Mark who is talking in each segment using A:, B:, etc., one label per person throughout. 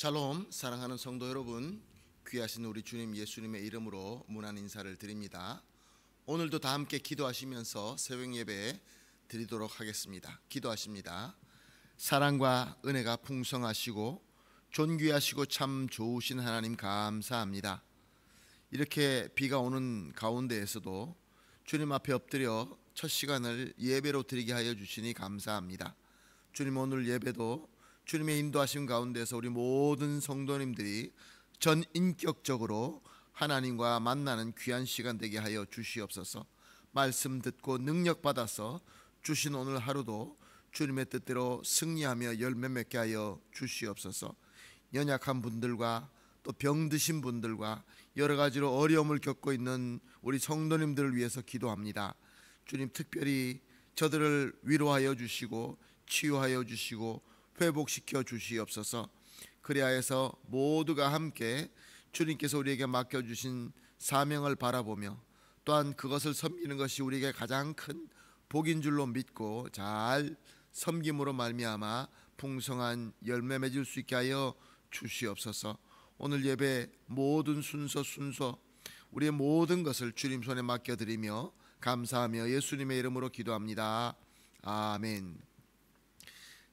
A: 샬롬, 사랑하는 성도 여러분, 귀하신 우리 주님 예수님의 이름으로 문안 인사를 드립니다. 오늘도 다 함께 기도하시면서 새벽 예배 드리도록 하겠습니다. 기도하십니다. 사랑과 은혜가 풍성하시고 존귀하시고 참 좋으신 하나님 감사합니다. 이렇게 비가 오는 가운데에서도 주님 앞에 엎드려 첫 시간을 예배로 드리게 하여 주시니 감사합니다. 주님, 오늘 예배도 주님의 인도하심 가운데서 우리 모든 성도님들이 전인격적으로 하나님과 만나는 귀한 시간 되게 하여 주시옵소서. 말씀 듣고 능력 받아서 주신 오늘 하루도 주님의 뜻대로 승리하며 열매 맺게 하여 주시옵소서. 연약한 분들과 또 병드신 분들과 여러 가지로 어려움을 겪고 있는 우리 성도님들을 위해서 기도합니다. 주님, 특별히 저들을 위로하여 주시고 치유하여 주시고 회복시켜 주시옵소서. 그리하여서 모두가 함께 주님께서 우리에게 맡겨주신 사명을 바라보며 또한 그것을 섬기는 것이 우리에게 가장 큰 복인 줄로 믿고 잘 섬김으로 말미암아 풍성한 열매 맺을 수 있게 하여 주시옵소서. 오늘 예배 모든 순서 우리의 모든 것을 주님 손에 맡겨드리며 감사하며 예수님의 이름으로 기도합니다. 아멘.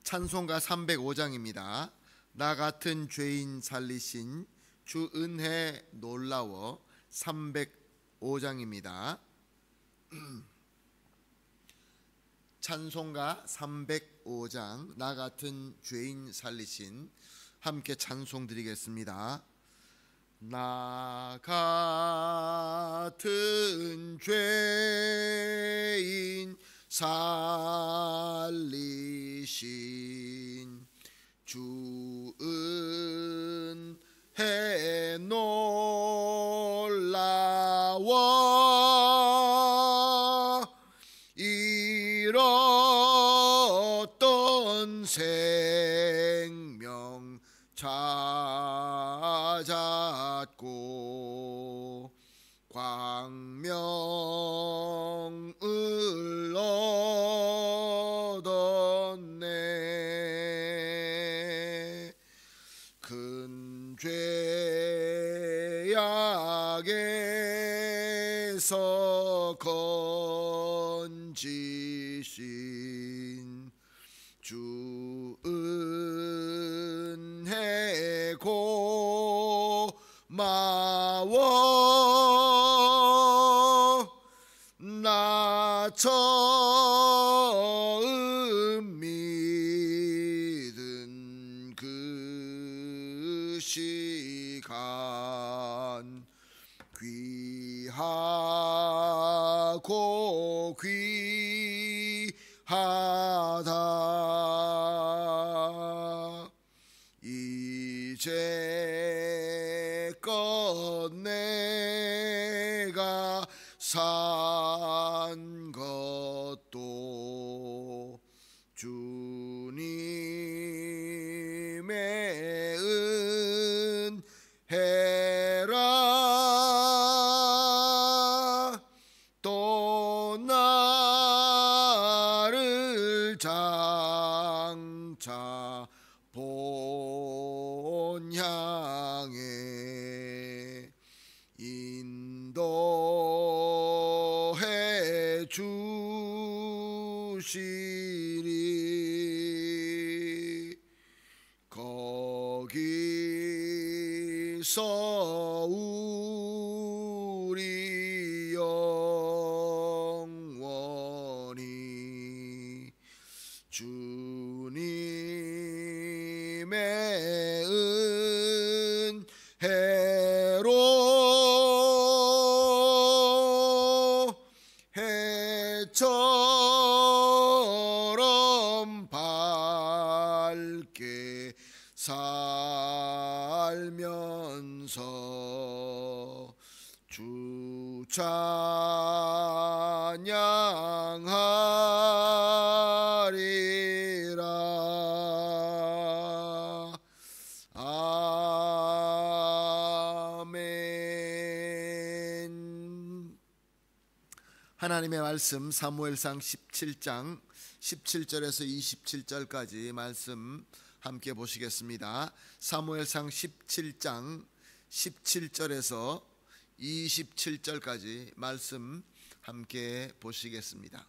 A: 찬송가 305장입니다. 나 같은 죄인 살리신 주 은혜 놀라워. 305장입니다. 찬송가 305장 나 같은 죄인 살리신, 함께 찬송 드리겠습니다. 나 같은 죄인 살리신 주 은혜 놀라워. 잃었던 생명 찾았고 광명을 얻었네. 큰 죄악에서 건지신 주 은혜 고마워. 나 처음 믿은 그 시간 귀하고 귀하다. 이제껏 내가 산 것도 주님의 은혜라. 또 나를 장차 본향에 인도해 주시리. 거기서 우리 영원히 주님의 은혜로 해처럼 밝게 살면서 주 찬양하리라. 아멘. 하나님의 말씀 사무엘상 17장 17절에서 27절까지 말씀 함께 보시겠습니다. 사무엘상 17장 17절에서 27절까지 말씀 함께 보시겠습니다.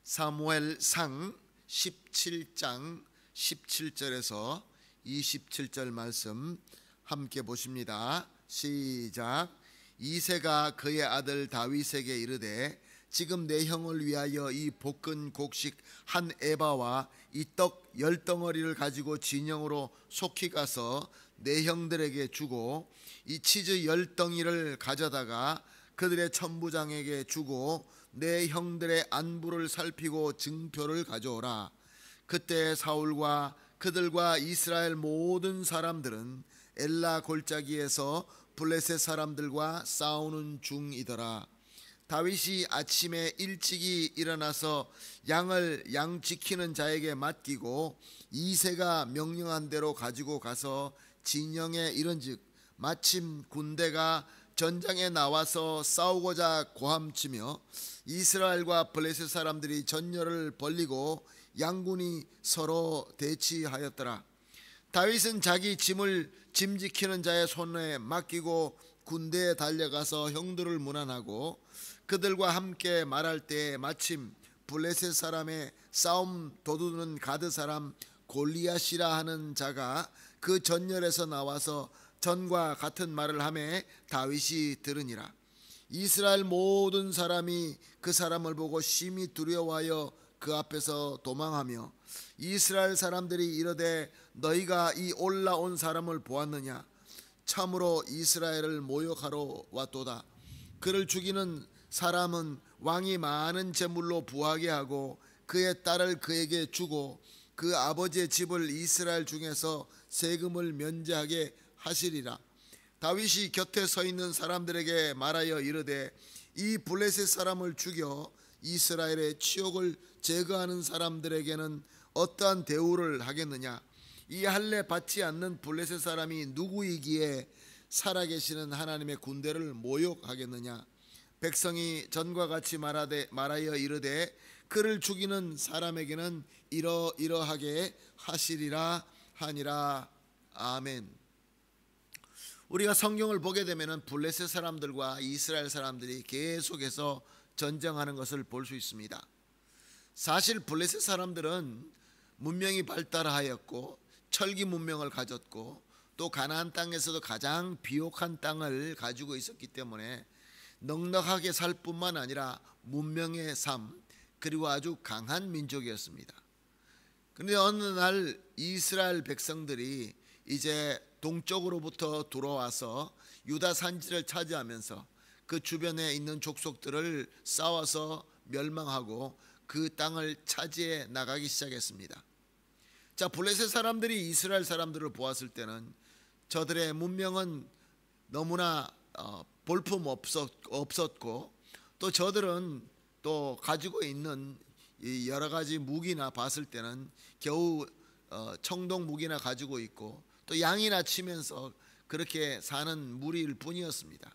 A: 사무엘상 17장 17절에서 27절 말씀 함께 보십니다. 시작. 이새가 그의 아들 다윗에게 이르되 지금 내 형을 위하여 이 볶은 곡식 한 에바와 이 떡 10덩어리를 가지고 진영으로 속히 가서 내 형들에게 주고 이 치즈 10덩이를 가져다가 그들의 천부장에게 주고 내 형들의 안부를 살피고 증표를 가져오라. 그때 사울과 그들과 이스라엘 모든 사람들은 엘라 골짜기에서 블레셋 사람들과 싸우는 중이더라. 다윗이 아침에 일찍이 일어나서 양을 양 지키는 자에게 맡기고 이새가 명령한 대로 가지고 가서 진영에 이른즉 마침 군대가 전장에 나와서 싸우고자 고함치며 이스라엘과 블레셋 사람들이 전열을 벌리고 양군이 서로 대치하였더라. 다윗은 자기 짐을 짐 지키는 자의 손에 맡기고 군대에 달려가서 형들을 문안하고 그들과 함께 말할 때 마침 블레셋 사람의 싸움 도두는 가드 사람 골리앗이라 하는 자가 그 전열에서 나와서 전과 같은 말을 하매 다윗이 들으니라. 이스라엘 모든 사람이 그 사람을 보고 심히 두려워하여 그 앞에서 도망하며 이스라엘 사람들이 이르되 너희가 이 올라온 사람을 보았느냐? 참으로 이스라엘을 모욕하러 왔도다. 그를 죽이는 사람은 왕이 많은 재물로 부하게 하고 그의 딸을 그에게 주고 그 아버지의 집을 이스라엘 중에서 세금을 면제하게 하시리라. 다윗이 곁에 서 있는 사람들에게 말하여 이르되 이 블레셋 사람을 죽여 이스라엘의 치욕을 제거하는 사람들에게는 어떠한 대우를 하겠느냐? 이 할례 받지 않는 블레셋 사람이 누구이기에 살아계시는 하나님의 군대를 모욕하겠느냐? 백성이 전과 같이 말하여 이르되 그를 죽이는 사람에게는 이러하게 하시리라 하니라. 아멘. 우리가 성경을 보게 되면 블레셋 사람들과 이스라엘 사람들이 계속해서 전쟁하는 것을 볼 수 있습니다. 사실 블레셋 사람들은 문명이 발달하였고 철기 문명을 가졌고 또 가나안 땅에서도 가장 비옥한 땅을 가지고 있었기 때문에 넉넉하게 살 뿐만 아니라 문명의 삶 그리고 아주 강한 민족이었습니다. 그런데 어느 날 이스라엘 백성들이 이제 동쪽으로부터 들어와서 유다 산지를 차지하면서 그 주변에 있는 족속들을 싸워서 멸망하고 그 땅을 차지해 나가기 시작했습니다. 자, 블레셋 사람들이 이스라엘 사람들을 보았을 때는 저들의 문명은 너무나 볼품 없었고 또 저들은 또 가지고 있는 여러 가지 무기나 봤을 때는 겨우 청동 무기나 가지고 있고 또 양이나 치면서 그렇게 사는 무리일 뿐이었습니다.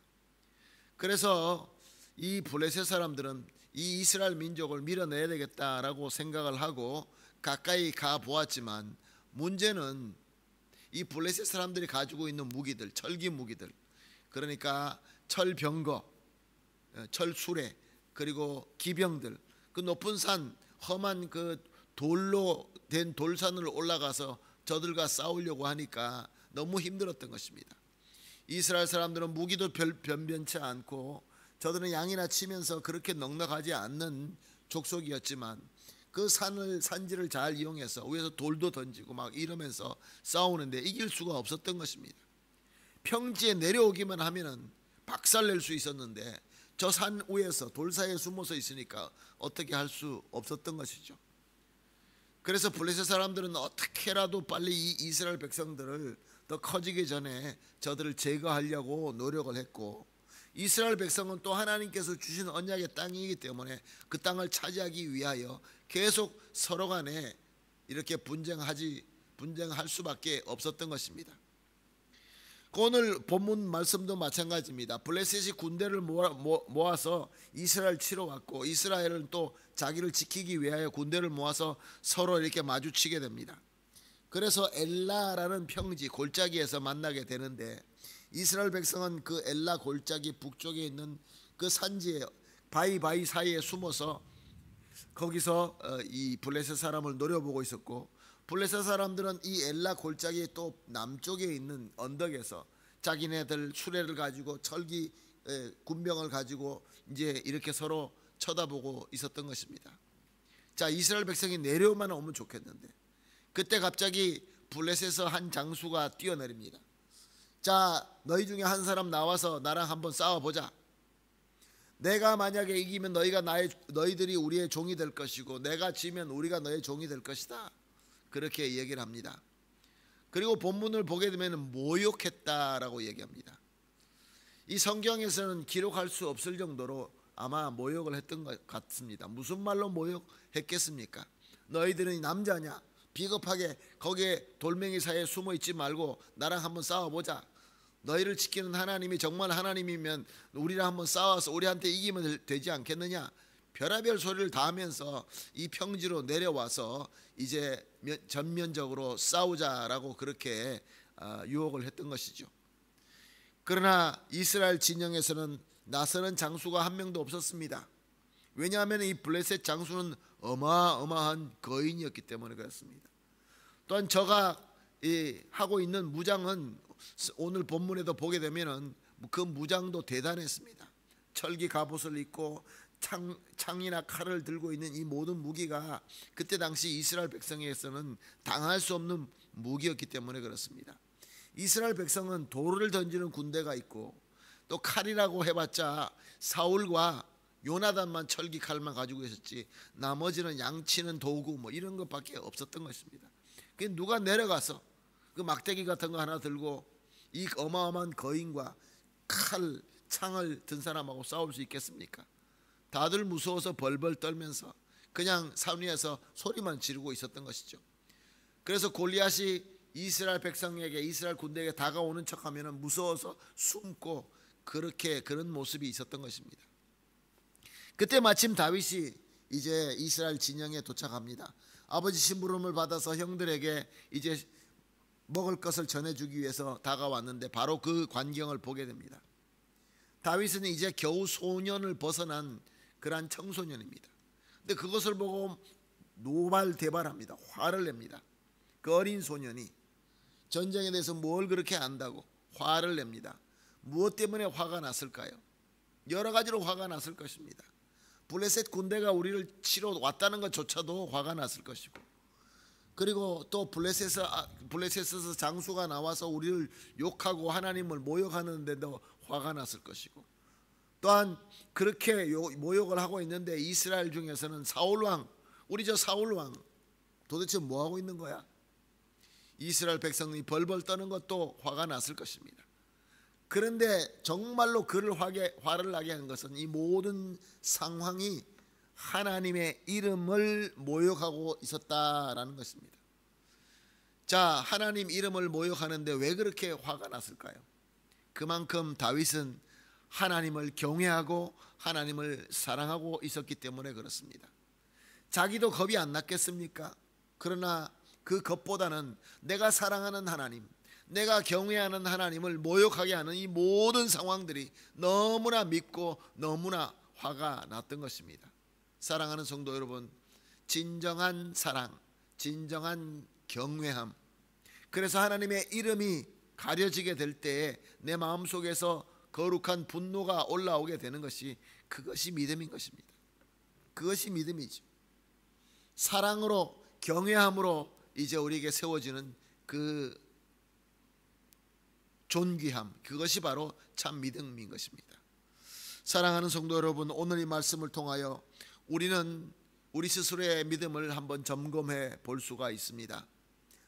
A: 그래서 이 블레셋 사람들은 이 이스라엘 민족을 밀어내야 되겠다라고 생각을 하고 가까이 가 보았지만 문제는 이 블레셋 사람들이 가지고 있는 무기들, 철기 무기들, 그러니까 철병거, 철수레, 그리고 기병들, 그 높은 산, 험한 그 돌로 된 돌산을 올라가서 저들과 싸우려고 하니까 너무 힘들었던 것입니다. 이스라엘 사람들은 무기도 변변치 않고 저들은 양이나 치면서 그렇게 넉넉하지 않는 족속이었지만 그 산지를 잘 이용해서 위에서 돌도 던지고 막 이러면서 싸우는데 이길 수가 없었던 것입니다. 평지에 내려오기만 하면은 박살낼 수 있었는데 저 산 위에서 돌 사이에 숨어서 있으니까 어떻게 할 수 없었던 것이죠. 그래서 블레셋 사람들은 어떻게라도 빨리 이 이스라엘 백성들을 더 커지기 전에 저들을 제거하려고 노력을 했고 이스라엘 백성은 또 하나님께서 주신 언약의 땅이기 때문에 그 땅을 차지하기 위하여 계속 서로 간에 이렇게 분쟁할 수밖에 없었던 것입니다.
B: 오늘 본문 말씀도 마찬가지입니다. 블레셋이 군대를 모아서 이스라엘 치러 왔고, 이스라엘은 또 자기를 지키기 위하여 군대를 모아서 서로 이렇게 마주치게 됩니다. 그래서 엘라라는 평지 골짜기에서 만나게 되는데, 이스라엘 백성은 그 엘라 골짜기 북쪽에 있는 그 산지에 바위 사이에 숨어서 거기서 이 블레셋 사람을 노려보고 있었고, 블레셋 사람들은 이 엘라 골짜기 또 남쪽에 있는 언덕에서 자기네들 수레를 가지고 철기 군병을 가지고 이제 이렇게 서로 쳐다보고 있었던 것입니다. 자, 이스라엘 백성이 내려오면 오면 좋겠는데, 그때 갑자기 블레셋에서 한 장수가 뛰어내립니다. 자, 너희 중에 한 사람 나와서 나랑 한번 싸워보자. 내가 만약에 이기면 너희들이 우리의 종이 될 것이고, 내가 지면 우리가 너의 종이 될 것이다. 그렇게 얘기를 합니다. 그리고 본문을 보게 되면 모욕했다라고 얘기합니다. 이 성경에서는 기록할 수 없을 정도로 아마 모욕을 했던 것 같습니다. 무슨 말로 모욕했겠습니까? 너희들은 남자냐? 비겁하게 거기에 돌멩이 사이에 숨어 있지 말고 나랑 한번 싸워보자. 너희를 지키는 하나님이 정말 하나님이면 우리랑 한번 싸워서 우리한테 이기면 되지 않겠느냐? 별의별 소리를 다 하면서 이 평지로 내려와서 이제 전면적으로 싸우자라고 그렇게 유혹을 했던 것이죠. 그러나 이스라엘 진영에서는 나서는 장수가 한 명도 없었습니다. 왜냐하면 이 블레셋 장수는 어마어마한 거인이었기 때문에 그렇습니다. 또한 저가 하고 있는 무장은 오늘 본문에도 보게 되면은 그 무장도 대단했습니다. 철기 갑옷을 입고 창이나 칼을 들고 있는 이 모든 무기가 그때 당시 이스라엘 백성에게서는 당할 수 없는 무기였기 때문에 그렇습니다. 이스라엘 백성은 돌을 던지는 군대가 있고, 또 칼이라고 해봤자 사울과 요나단만 철기 칼만 가지고 있었지, 나머지는 양치는 도구 뭐 이런 것밖에 없었던 것입니다. 그 누가 내려가서 그 막대기 같은 거 하나 들고 이 어마어마한 거인과 칼, 창을 든 사람하고 싸울 수 있겠습니까? 다들 무서워서 벌벌 떨면서 그냥 산 위에서 소리만 지르고 있었던 것이죠. 그래서 골리앗이 이스라엘 백성에게, 이스라엘 군대에게 다가오는 척하면 무서워서 숨고 그런 모습이 있었던 것입니다. 그때 마침 다윗이 이제 이스라엘 진영에 도착합니다. 아버지 심부름을 받아서 형들에게 이제 먹을 것을 전해주기 위해서 다가왔는데 바로 그 광경을 보게 됩니다. 다윗은 이제 겨우 소년을 벗어난 그러한 청소년입니다. 근데 그것을 보고 노발대발합니다. 화를 냅니다. 그 어린 소년이 전쟁에 대해서 뭘 그렇게 안다고 화를 냅니다. 무엇 때문에 화가 났을까요? 여러 가지로 화가 났을 것입니다. 블레셋 군대가 우리를 치러 왔다는 것조차도 화가 났을 것이고, 그리고 또 블레셋에서 장수가 나와서 우리를 욕하고 하나님을 모욕하는데도 화가 났을 것이고, 또한 그렇게 모욕을 하고 있는데 이스라엘 중에서는 사울왕, 우리 저 사울왕 도대체 뭐하고 있는 거야? 이스라엘 백성이 벌벌 떠는 것도 화가 났을 것입니다. 그런데 정말로 그를 화를 나게 한 것은 이 모든 상황이 하나님의 이름을 모욕하고 있었다라는 것입니다. 자, 하나님 이름을 모욕하는데 왜 그렇게 화가 났을까요? 그만큼 다윗은 하나님을 경외하고 하나님을 사랑하고 있었기 때문에 그렇습니다. 자기도 겁이 안 났겠습니까? 그러나 그 겁보다는 내가 사랑하는 하나님, 내가 경외하는 하나님을 모욕하게 하는 이 모든 상황들이 너무나 밉고 너무나 화가 났던 것입니다. 사랑하는 성도 여러분, 진정한 사랑, 진정한 경외함, 그래서 하나님의 이름이 가려지게 될 때에 내 마음속에서 거룩한 분노가 올라오게 되는 것이, 그것이 믿음인 것입니다. 그것이 믿음이죠. 사랑으로, 경외함으로 이제 우리에게 세워지는 그 존귀함, 그것이 바로 참 믿음인 것입니다. 사랑하는 성도 여러분, 오늘 이 말씀을 통하여 우리는 우리 스스로의 믿음을 한번 점검해 볼 수가 있습니다.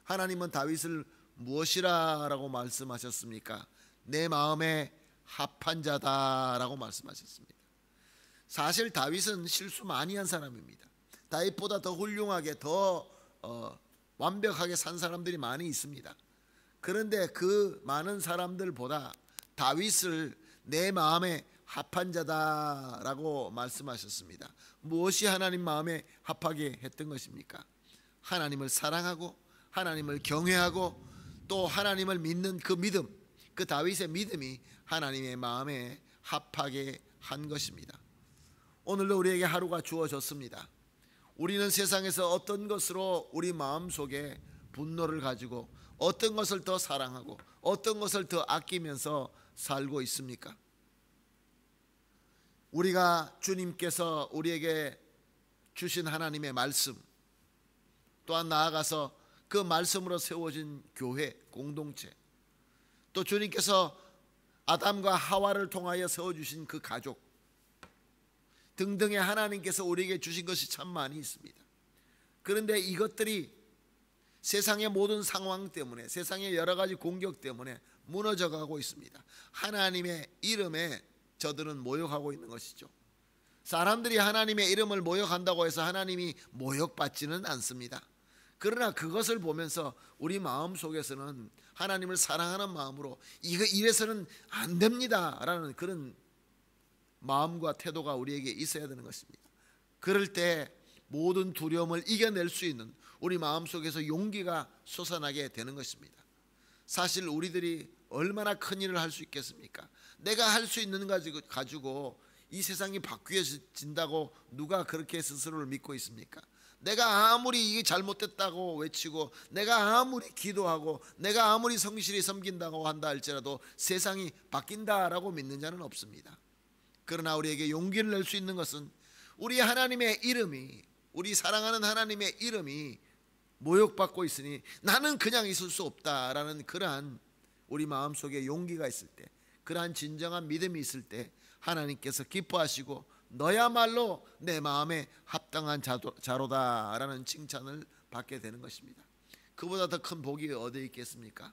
B: 하나님은 다윗을 무엇이라고 말씀하셨습니까? 내 마음에 합한 자다라고 말씀하셨습니다. 사실 다윗은 실수 많이 한 사람입니다. 다윗보다 더 훌륭하게, 더 완벽하게 산 사람들이 많이 있습니다. 그런데 그 많은 사람들보다 다윗을 내 마음에 합한 자다라고 말씀하셨습니다. 무엇이 하나님 마음에 합하게 했던 것입니까? 하나님을 사랑하고 하나님을 경외하고 또 하나님을 믿는 그 믿음, 그 다윗의 믿음이 하나님의 마음에 합하게 한 것입니다. 오늘도 우리에게 하루가 주어졌습니다. 우리는 세상에서 어떤 것으로 우리 마음속에 분노를 가지고 어떤 것을 더 사랑하고 어떤 것을 더 아끼면서 살고 있습니까? 우리가 주님께서 우리에게 주신 하나님의 말씀, 또한 나아가서 그 말씀으로 세워진 교회, 공동체, 또 주님께서 아담과 하와를 통하여 세워주신 그 가족 등등의 하나님께서 우리에게 주신 것이 참 많이 있습니다. 그런데 이것들이 세상의 모든 상황 때문에, 세상의 여러 가지 공격 때문에 무너져 가고 있습니다. 하나님의 이름에 저들은 모욕하고 있는 것이죠. 사람들이 하나님의 이름을 모욕한다고 해서 하나님이 모욕받지는 않습니다. 그러나 그것을 보면서 우리 마음속에서는 하나님을 사랑하는 마음으로 이래서는 안 됩니다 라는 그런 마음과 태도가 우리에게 있어야 되는 것입니다. 그럴 때 모든 두려움을 이겨낼 수 있는 우리 마음속에서 용기가 솟아나게 되는 것입니다. 사실 우리들이 얼마나 큰 일을 할 수 있겠습니까? 내가 할 수 있는 가지고 이 세상이 바뀌어진다고 누가 그렇게 스스로를 믿고 있습니까? 내가 아무리 이게 잘못됐다고 외치고 내가 아무리 기도하고 내가 아무리 성실히 섬긴다고 한다 할지라도 세상이 바뀐다라고 믿는 자는 없습니다. 그러나 우리에게 용기를 낼 수 있는 것은 우리 하나님의 이름이, 우리 사랑하는 하나님의 이름이 모욕받고 있으니 나는 그냥 있을 수 없다라는 그러한 우리 마음속에 용기가 있을 때, 그러한 진정한 믿음이 있을 때 하나님께서 기뻐하시고 너야말로 내 마음에 합당한 자로다라는 칭찬을 받게 되는 것입니다. 그보다 더 큰 복이 어디 있겠습니까?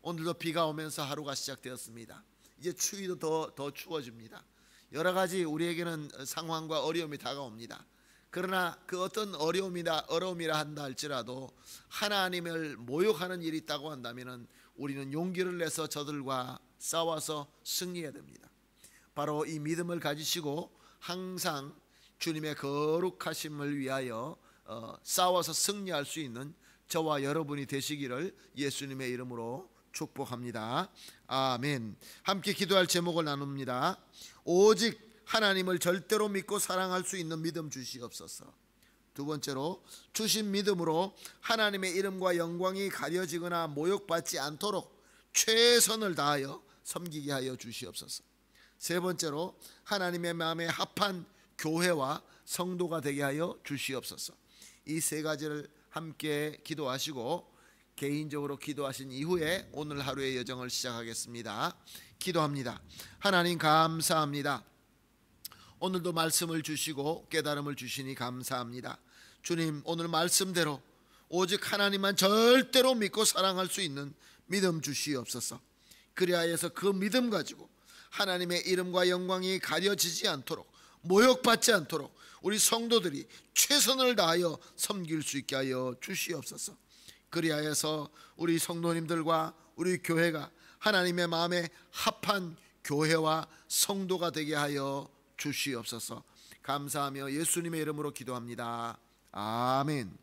B: 오늘도 비가 오면서 하루가 시작되었습니다. 이제 추위도 더 추워집니다. 여러 가지 우리에게는 상황과 어려움이 다가옵니다. 그러나 그 어떤 어려움이라 한다 할지라도 하나님을 모욕하는 일이 있다고 한다면 우리는 용기를 내서 저들과 싸워서 승리해야 됩니다. 바로 이 믿음을 가지시고 항상 주님의 거룩하심을 위하여 싸워서 승리할 수 있는 저와 여러분이 되시기를 예수님의 이름으로 축복합니다. 아멘. 함께 기도할 제목을 나눕니다. 오직 하나님을 절대로 믿고 사랑할 수 있는 믿음 주시옵소서. 두 번째로 주신 믿음으로 하나님의 이름과 영광이 가려지거나 모욕받지 않도록 최선을 다하여 섬기게 하여 주시옵소서. 세 번째로 하나님의 마음에 합한 교회와 성도가 되게 하여 주시옵소서. 이 세 가지를 함께 기도하시고 개인적으로 기도하신 이후에 오늘 하루의 여정을 시작하겠습니다. 기도합니다. 하나님 감사합니다. 오늘도 말씀을 주시고 깨달음을 주시니 감사합니다. 주님, 오늘 말씀대로 오직 하나님만 절대로 믿고 사랑할 수 있는 믿음 주시옵소서. 그리하여서 그 믿음 가지고 하나님의 이름과 영광이 가려지지 않도록, 모욕받지 않도록 우리 성도들이 최선을 다하여 섬길 수 있게 하여 주시옵소서. 그리하여서 우리 성도님들과 우리 교회가 하나님의 마음에 합한 교회와 성도가 되게 하여 주시옵소서. 감사하며 예수님의 이름으로 기도합니다. 아멘.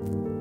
A: 주십시오.